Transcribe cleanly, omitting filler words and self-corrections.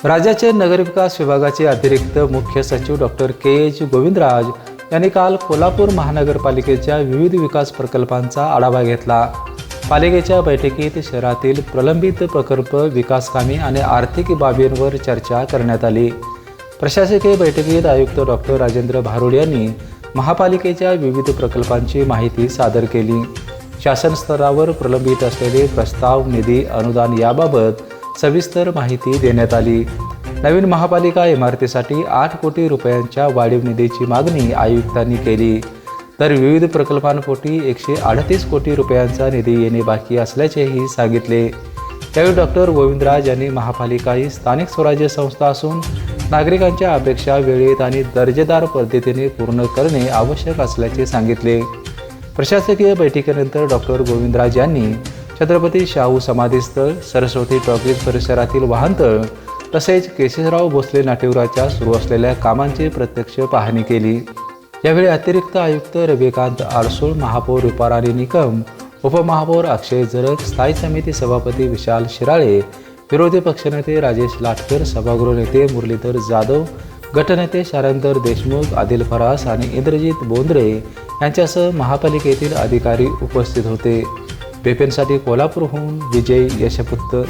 राज्याचे नगरविकास विभागाचे अतिरिक्त मुख्य सचिव डॉक्टर के.एच. गोविंदराज यांनी काल कोल्हापूर महानगरपालिकेच्या विविध विकास प्रकल्पांचा आढावा घेतला। पालिकेच्या बैठकीत शहरातील प्रलंबित प्रकल्प, विकासकामे आणि आर्थिक बाबींवर चर्चा करण्यात आली। प्रशासकीय बैठकीत आयुक्त डॉक्टर राजेंद्र भारुड यांनी महापालिकेच्या विविध प्रकल्पांची माहिती सादर केली। शासन स्तरावर प्रलंबित असलेले प्रस्ताव, निधी, अनुदान याबाबत सविस्तर माहिती देण्यात आली। नवीन महापालिका इमारतीसाठी 8 कोटी रुपयांच्या वाढीव निधीची मागणी आयुक्तांनी केली, तर विविध प्रकल्पांपोटी 138 कोटी रुपयांचा निधी येणे बाकी असल्याचेही सांगितले। त्यावेळी डॉक्टर गोविंदराज यांनी महापालिका ही स्थानिक स्वराज्य संस्था असून नागरिकांच्या अपेक्षा वेळेत आणि दर्जेदार पद्धतीने पूर्ण करणे आवश्यक असल्याचे सांगितले। प्रशासकीय बैठकीनंतर डॉक्टर गोविंदराज यांनी छत्रपती शाहू समाधीस्थळ, सरस्वती टॉकीज परिसरातील वाहनतळ तसेच केशवराव भोसले नाट्यगृहाच्या सुरू असलेल्या कामांची प्रत्यक्ष पाहणी केली। यावेळी अतिरिक्त आयुक्त रविकांत आडसूळ, महापौर रुपाराणी निकम, उपमहापौर अक्षय जरग, स्थायी समिती सभापती विशाल शिराळे, विरोधी पक्षनेते राजेश लाटकर, सभागृह नेते मुरलीधर जाधव, गटनेते शारंदर देशमुख, आदिल फरास आणि इंद्रजित बोंद्रे यांच्यासह महापालिकेतील अधिकारी उपस्थित होते। पेपेंसाठी कोल्हापूरहून विजय यशपुत्र।